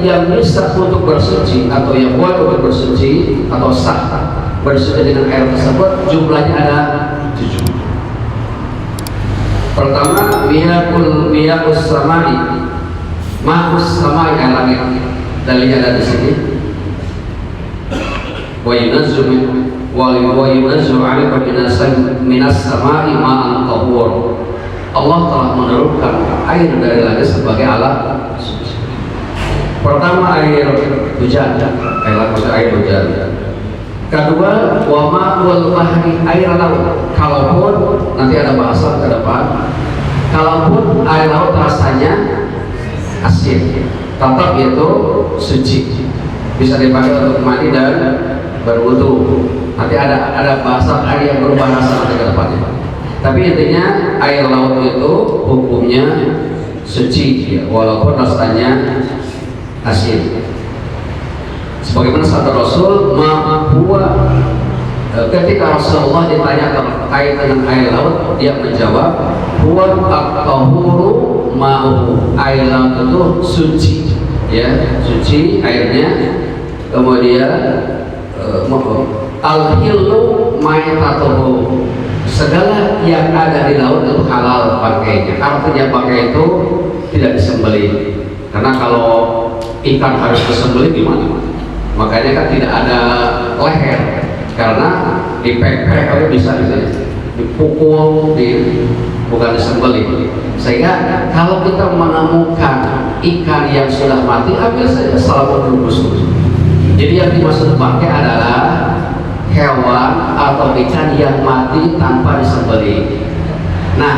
yang bisa untuk bersuci atau yang boleh untuk bersuci atau sah bersuci dengan air tersebut jumlahnya ada 7. Pertama, miyaqus samai, ma'us samai, air langit. Dalilnya ada di sini. Wa yunazzu 'alaikum minas samai ma'an tahur. Allah telah menurunkan air dari langit sebagai alat suci. Pertama, air hujan, air hujan. Kedua, wa ma'ul bahri, air laut. Kalaupun nanti ada bahasan ke depan, kalaupun air laut rasanya asin, tetap itu suci, bisa dipakai untuk mandi dan berwudu. Nanti ada bahasan air yang berubah rasa nanti ke depannya. Tapi intinya air laut itu hukumnya suci, ya, walaupun rasanya asin. Sebagaimana sabda Rasul, ketika Rasulullah ditanya terkait dengan air laut, dia menjawab, huwa at-tahuru ma'uhu, air laut itu suci, ya, suci airnya. Kemudian al-hillu maitatuhu, segala yang ada di laut itu halal pakainya. Artinya pakai itu tidak disembelih, karena kalau ikan harus disembelih gimana? Makanya kan tidak ada leher, karena dipepek kalau bisa dipukul, bukan disembelih. Sehingga kalau kita menemukan ikan yang sudah mati, ambil saja salah berbus. Jadi yang dimaksud pakai adalah hewan atau ikan yang mati tanpa disembelih. Nah,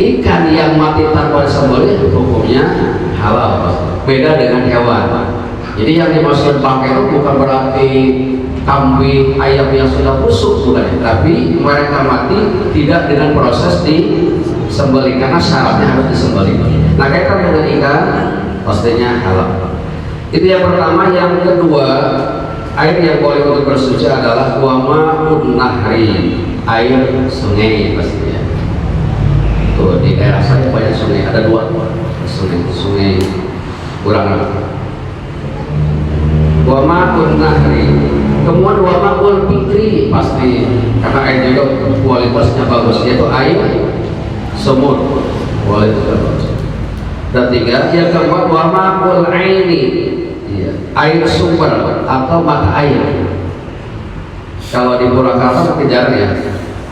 ikan yang mati tanpa disembelih hukumnya halal, beda dengan hewan. Jadi yang dimaksud pakai itu bukan berarti kambing, ayam yang sudah busuk, bukan, tapi mereka mati tidak dengan proses disembelih, karena syaratnya harus disembelih. Nah, kaitan dengan ikan pastinya halal. Itu yang pertama. Yang kedua, air yang boleh untuk bersuci adalah wama'un nahri, air sungai pastinya. Tuh di daerah saya banyak sungai, ada 2 sungai kurang. Wama'un nahri, kemudian wama'ul fikri, pasti karena air juga kualitasnya bagus, yaitu air sumur, kualitasnya bagus. Dan 3, yang keempat wama'ul aini, air sumber atau mata air. Kalau di Purwakarta kejar ya.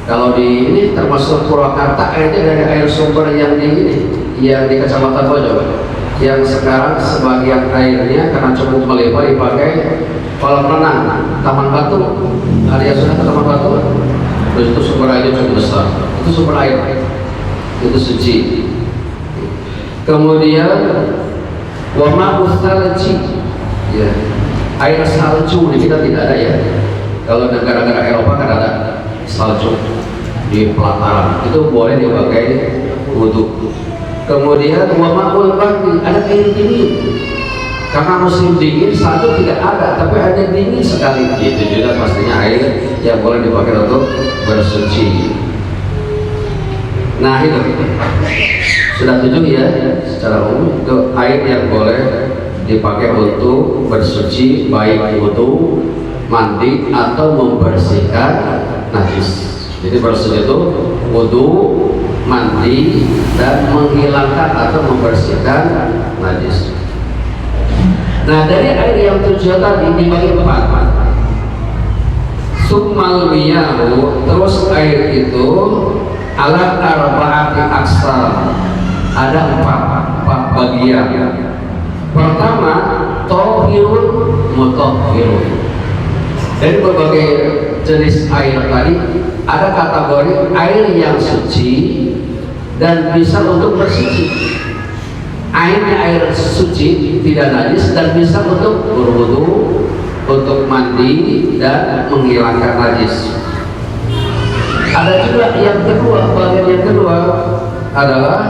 Kalau di ini termasuk Purwakarta, airnya dari air sumber yang di ini, yang di Kecamatan Bojo, yang sekarang sebagian airnya karena cukup melimpah dipakai kolam renang, Taman Batu. Ada yang sudah ke Taman Batu? Terus itu sumber airnya cukup besar. Itu sumber air, itu suci. Kemudian wama'us salji, ya, air salju di kita tidak ada ya. Kalau negara-negara Eropa kan ada salju di pelataran, itu boleh dipakai wudhu. Kemudian wama'ul bahri, ada air dingin, karena musim dingin salju tidak ada, tapi ada dingin sekali. Itu juga pastinya air yang boleh dipakai untuk bersuci. Nah itu sudah 7 ya secara umum, itu air yang boleh dipakai untuk bersuci, baik wudhu, mandi atau membersihkan najis. Jadi bersuci itu wudhu, mandi, dan menghilangkan atau membersihkan najis. Nah, dari air yang 7 tadi dibagi 4. Summal miyahu, terus air itu alat arba'ati aksar, ada 4 bagian. Pertama, tohirun mutahhirun. Dari berbagai jenis air tadi ada kategori air yang suci dan bisa untuk bersuci. Airnya air suci, tidak najis, dan bisa untuk berwudu, untuk mandi, dan menghilangkan najis. Ada juga yang kedua, bagian yang kedua adalah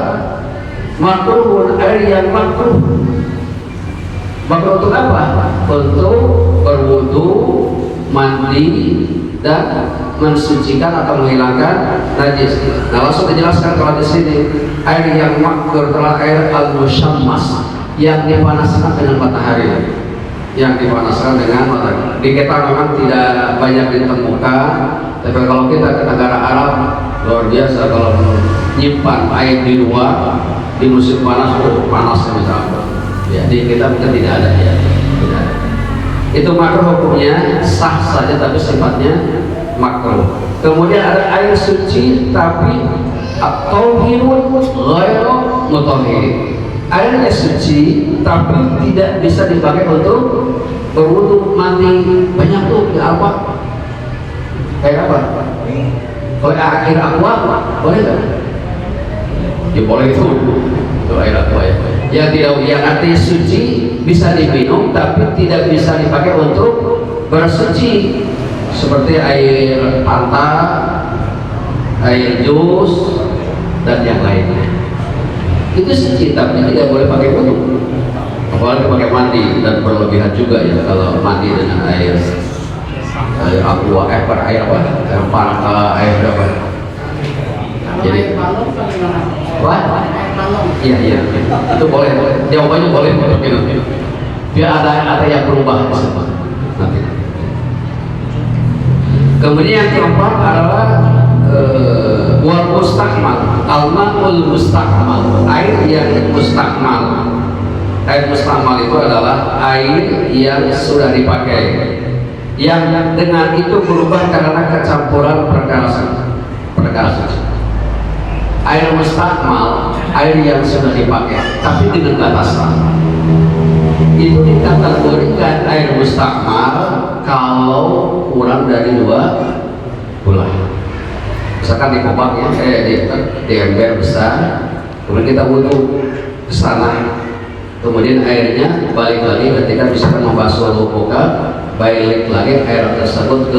makruhun, air yang makruh. Makruh untuk apa? Untuk berwudu, mandi, dan mensucikan atau menghilangkan najis. Nah, langsung dijelaskan kalau di sini air yang makruh adalah air al-musyammas, yang dipanaskan dengan matahari, yang dipanaskan dengan matahari. Di kita memang tidak banyak ditemukan, tapi kalau kita ke negara Arab luar biasa kalau menyimpan air di luar di musim panas, panasnya misalnya. Ya, di kita mungkin tidak ada ya. Tidak ada. Itu makruh hukumnya sah saja tapi sifatnya makruh. Kemudian ada air suci tapi at-tahirun ghairu mutahhir. Airnya suci tapi tidak bisa dipakai untuk berwudu, mandi. Banyak tuh ya apa? Kayak apa? Kalau air aqua boleh nggak? Ya boleh itu air aqua ya. Yang tidak, yang artinya suci bisa diminum tapi tidak bisa dipakai untuk bersuci, seperti air pantai, air jus dan yang lainnya. Itu suci tapi tidak boleh pakai wudu, apalagi pakai mandi, dan berlebihan juga ya kalau mandi dengan air aqua, air apa? Air pantai, air apa? Jadi iya itu boleh, jawabannya boleh untuk minum. Biar ada yang berubah semua nanti. Kemudian yang keempat adalah wal mustakmal, al-ma'ul mustakmal, air yang mustakmal. Air mustakmal itu adalah air yang sudah dipakai, yang dengan itu berubah karena kecampuran perkara suci. Air mustakmal, air yang sudah dipakai tapi dengan batasan. Itu dikategorikan air mustakmal kalau kurang dari 2 bulan. Misalkan di kubang ya, di ember besar, kemudian kita butuh ke sana, kemudian airnya balik lagi ketika misalkan membasuh muka, balik lagi air tersebut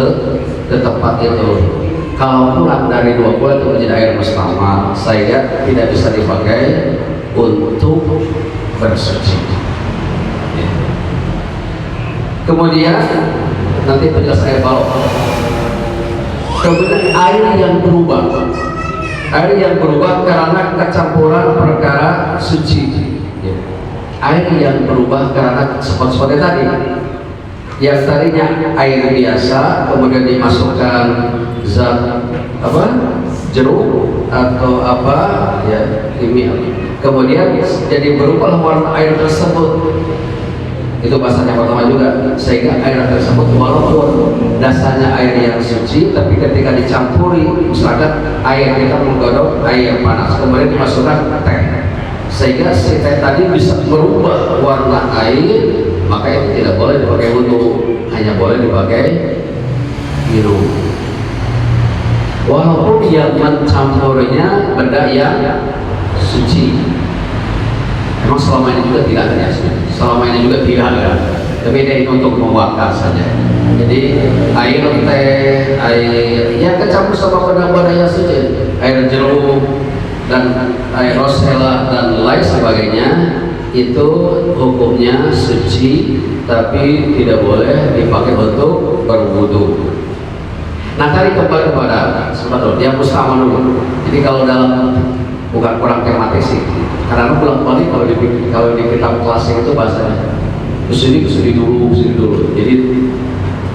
ke tempat itu. Kalau kurang dari 2 bulan itu menjadi air mustakmal, sehingga tidak bisa dipakai untuk bersuci. Kemudian nanti penjelasan air balok. Kemudian air yang berubah karena kecampuran perkara suci. Air yang berubah karena seperti tadi, yang tadinya air biasa kemudian dimasukkan zat apa, jeruk atau apa ya, kimia, kemudian jadi berubah warna air tersebut. Itu bahasanya pertama juga, sehingga air tersebut walaupun dasarnya air yang suci, tapi ketika dicampuri, misalkan air kita menggodok air panas kemudian dimasukkan teh, sehingga si teh tadi bisa berubah warna air, maka itu tidak boleh dipakai wudu, hanya boleh dipakai minum. Walaupun yang mencampurnya benda yang suci, memang selama ini juga tidak ada, selama ini juga tidak ada, tapi ini untuk mewakar saja. Jadi air teh, air yang kecampur sama benda-benda yang suci, air jeruk dan air rosella dan lain sebagainya, itu hukumnya suci tapi tidak boleh dipakai untuk berwudu. Nah, tadi kembali kepada sebetulnya yang mustakmal dulu. Jadi kalau dalam, bukan kurang tematik sih, karena pulang balik kalau di kitab klasik itu bahasanya kesini dulu. Jadi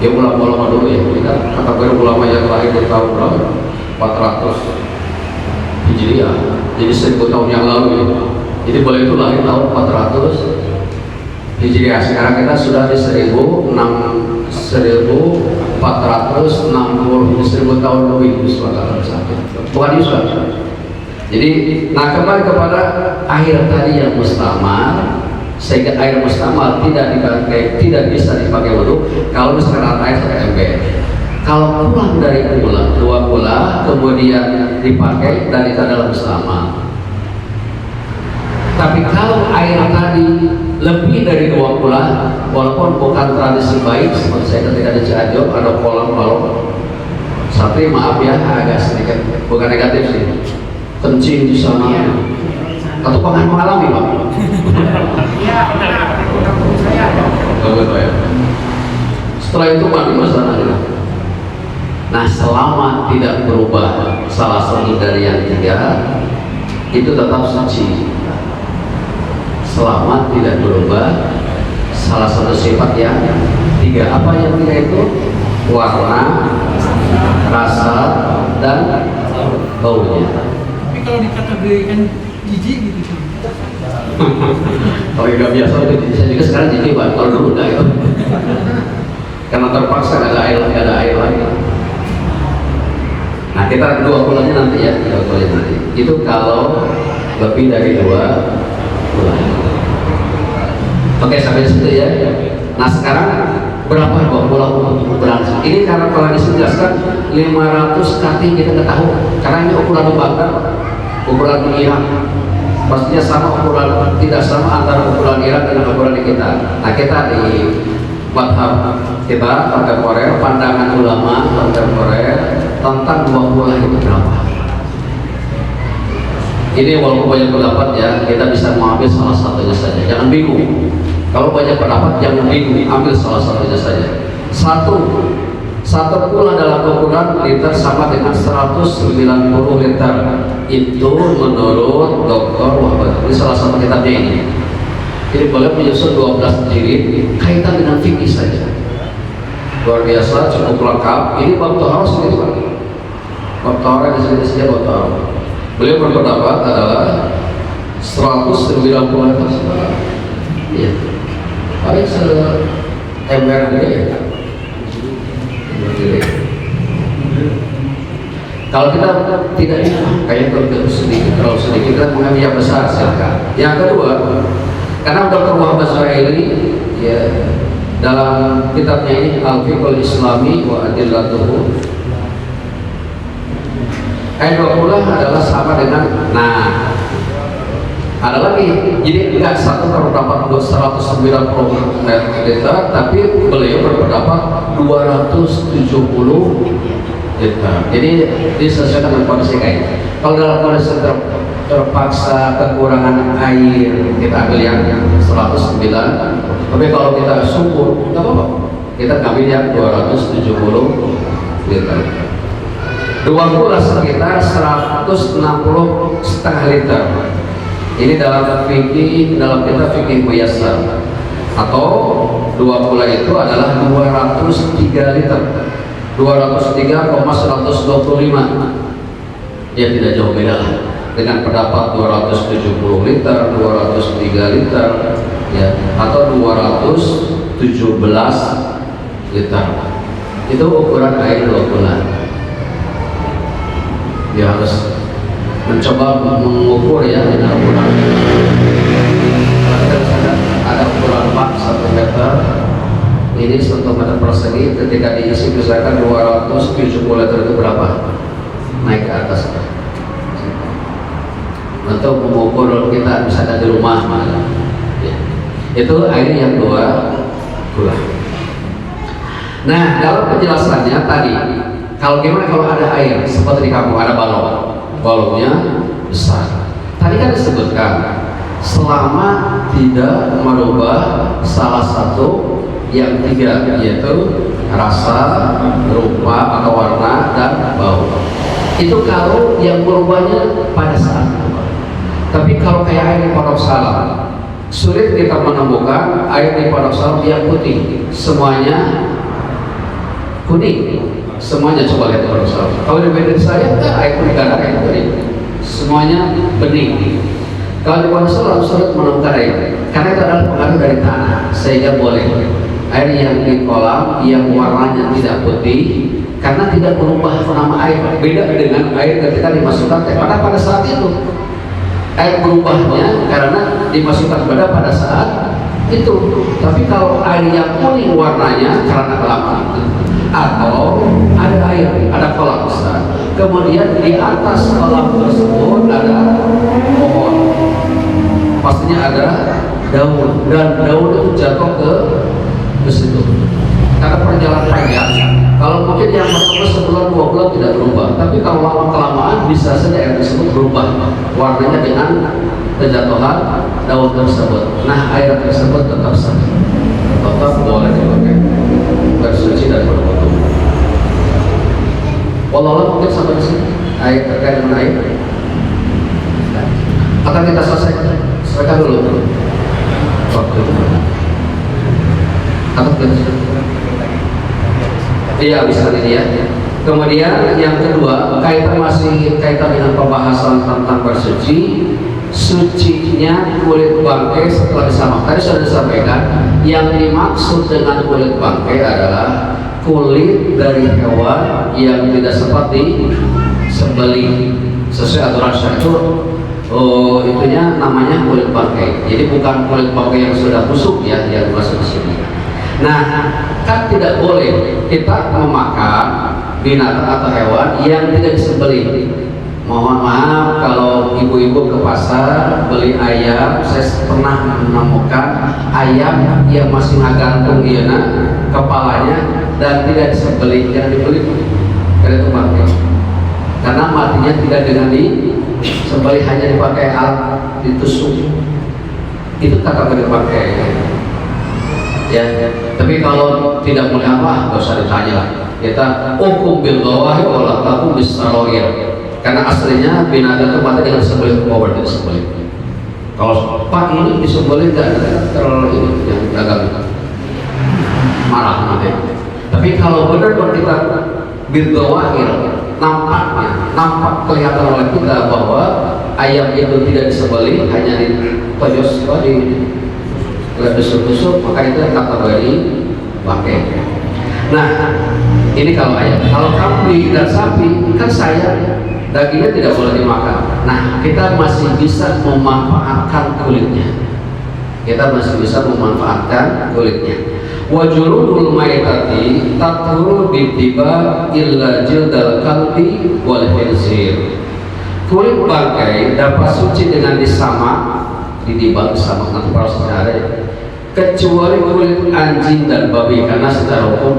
dia ulama dulu ya, kita kategori ulama yang lahir di tahun berapa? 400 Hijriah, jadi 1000 tahun yang lalu ya. Jadi boleh itu lahir tahun 400 Hijriah. Sekarang kita sudah di 1460, 1000 tahun lebih, bukan Islam. Jadi, nah kembali kepada air tadi yang mustakmal, sehingga air mustakmal tidak bisa dipakai wudu kalau misalkan air pakai ember. Kalau kurang dari 2 bulan kemudian dipakai, dan itu adalah mustakmal. Tapi kalau air tadi lebih dari 2 bulan, walaupun bukan tradisi baik, seperti saya ketika di Cianjur ada kolam kalau Satri, maaf ya agak sedikit bukan negatif sih, kencing di sana, atau pernah mengalami Pak? Iya, saya. Setelah itu mandi masalahnya. Nah, selama tidak berubah salah satu dari yang 3, itu tetap suci. selama tidak berubah salah satu sifat yang tiga. Apa yang tiga itu? Warna, rasa, dan baunya. Tapi kalau dikategorikan jijik gitu. Kalau nggak biasa itu saya juga sekarang jijik Pak. Kalau dulu enggak itu. Karena terpaksa nggak ada air lagi. Nah kita dua bulannya nanti ya, dua bulannya nanti. Itu kalau lebih dari 2 bulan. Oke sampai situ ya. Nah sekarang berapa 2 bulan berlangsung? Ini karena kalau dijelaskan 500 kaki kita nggak tahu. Karena ini ukuran bakar, ukuran Irak. Pastinya sama ukuran, tidak sama antara ukuran Irak dengan ukuran di kita. Nah kita di madhab kita kontemporer, pandangan ulama kontemporer tentang 2 bulan itu berapa? Ini walaupun banyak pendapat ya, kita bisa mengambil salah satunya saja. Jangan bingung. Kalau banyak pendapat jangan bingung, ambil salah satunya saja. Satu pula dalam ukuran liter sama dengan 190 liter. Itu menurut Dr. Wahbah. Ini salah satu kitabnya ini. Jadi boleh menyusun 12 jilid kaitan dengan fikih saja. Luar biasa, cukup lengkap. Ini bab taharah sedikit lagi. Bab taharah di sini saja bab taharah. Beliau berpendapat adalah 190 liter. Iya. Paling se-ember gede ya. Kalau kita tidak kayak terlalu sedikit kita mengambil yang besar silakan. Yang kedua, karena Dr. Muhammad Zuhaili ya dalam kitabnya ini Al-Fiqhul Islami wa Adillatuhu, ayat 20 adalah sama dengan ada lagi, jadi enggak satu terdapat 190 liter, tapi beliau berpendapat 270 liter. Jadi disesuaikan dengan kondisi kayak. Kalau dalam kondisi terpaksa kekurangan air, kita ambil yang 109. Tapi kalau kita subur, nggak apa-apa. Kita ambil yang 270 liter. 2 gula sekitar 160 setengah liter. Ini dalam fikih, dalam kitab fikih muyassar. Atau 2 gula itu adalah 203 liter. 203,125. Ya tidak jauh beda lah dengan pendapat 270 liter, 203 liter ya, atau 217 liter. Itu ukuran air 2 bulan. Dia harus mencoba mengukur ya dengan ukuran. Ada ukuran 1 meter. Ini 1 meter persegi, ketika diisi misalkan 270 liter itu berapa? Naik ke atas. Untuk mengukur kita misalkan di rumah ya. Itu air yang 2 gula. Nah dalam penjelasannya tadi, kalau gimana kalau ada air seperti di kampung ada balonnya besar. Tadi kan disebutkan selama tidak merubah salah satu yang 3, yaitu rasa, rupa atau warna dan bau. Itu kalau yang berubahnya pada saat itu. Tapi kalau kayak air di Pondok Salam, sulit kita menemukan air di Pondok Salam yang putih, semuanya kuning. Semuanya coba lihat Pondok Salam. Kalau di Medan saya air kuning, gak ada air kuning, semuanya bening. Kalau di Pondok Salam sulit menemukan air, karena itu adalah pengaruh dari tanah, sehingga boleh air yang di kolam yang warnanya tidak putih karena tidak berubah nama air. Beda dengan air ketika dimasukkan teh, karena pada saat itu air berubahnya karena dimasukkan pada saat itu. Tapi kalau air yang kuning warnanya karena kelamaan itu, atau ada air, ada kolam besar, kemudian di atas kolam tersebut ada pohon, pastinya ada daun, dan daun itu jatuh ke situ. Karena perjalanan panjang, kalau mungkin yang pertama sebulan 2 bulan tidak berubah, tapi kalau lama kelamaan bisa saja air tersebut berubah warnanya dengan kejatuhan daun tersebut. Nah air tersebut tetap sah, tetap boleh dipakai, bersuci dan berwudu. Wallah mungkin sampai di sini air terkait dengan air. Akan kita selesaikan dulu. Atau iya bisa ini ya. Kemudian yang kedua, masih kaitan dengan pembahasan tentang bersuci. Sucinya kulit bangkai setelah disamakan, tadi sudah disampaikan, yang dimaksud dengan kulit bangkai adalah kulit dari hewan yang tidak sempat disembelih sesuai aturan syariat. Itunya namanya kulit bangkai. Jadi bukan kulit bangkai yang sudah busuk ya yang masuk ke sini. Nah, kan tidak boleh kita memakan binatang atau hewan yang tidak disembelih. Mohon maaf kalau ibu-ibu ke pasar beli ayam, saya pernah menemukan ayam yang masih ngagantung kepalanya dan tidak disembelih, jangan dibeli karena itu mati. Karena matinya tidak dengan disembelih, hanya dipakai alat ditusuk. Itu tak akan dipakai. Ya, tapi kalau tidak boleh apa, nggak usah ditanya lah. Kita hukum bil dhawahi wala takum bis sarair. Karena aslinya binatang itu mati dengan disembelih, berarti disembelih. Kalau Pak ini disembelih nggak terlalu ini yang dagang marah nanti. Tapi kalau benar kita bil dhawahir, nampak kelihatan oleh kita bahwa ayam itu tidak disembelih, hanya ditojos di tusuk-tusuk, maka itu kategori bangkai. Nah, ini kalau ayam. Kalau kambing dan sapi kan dagingnya tidak boleh dimakan. Nah, kita masih bisa memanfaatkan kulitnya. Wa juludul maitati tathuru bittiba illa jildal kalbi wal khinzir. Kulit bangkai dapat suci dengan disamak, ditimbang sama nanti prosesnya ada, kecuali kulit anjing dan babi, karena secara hukum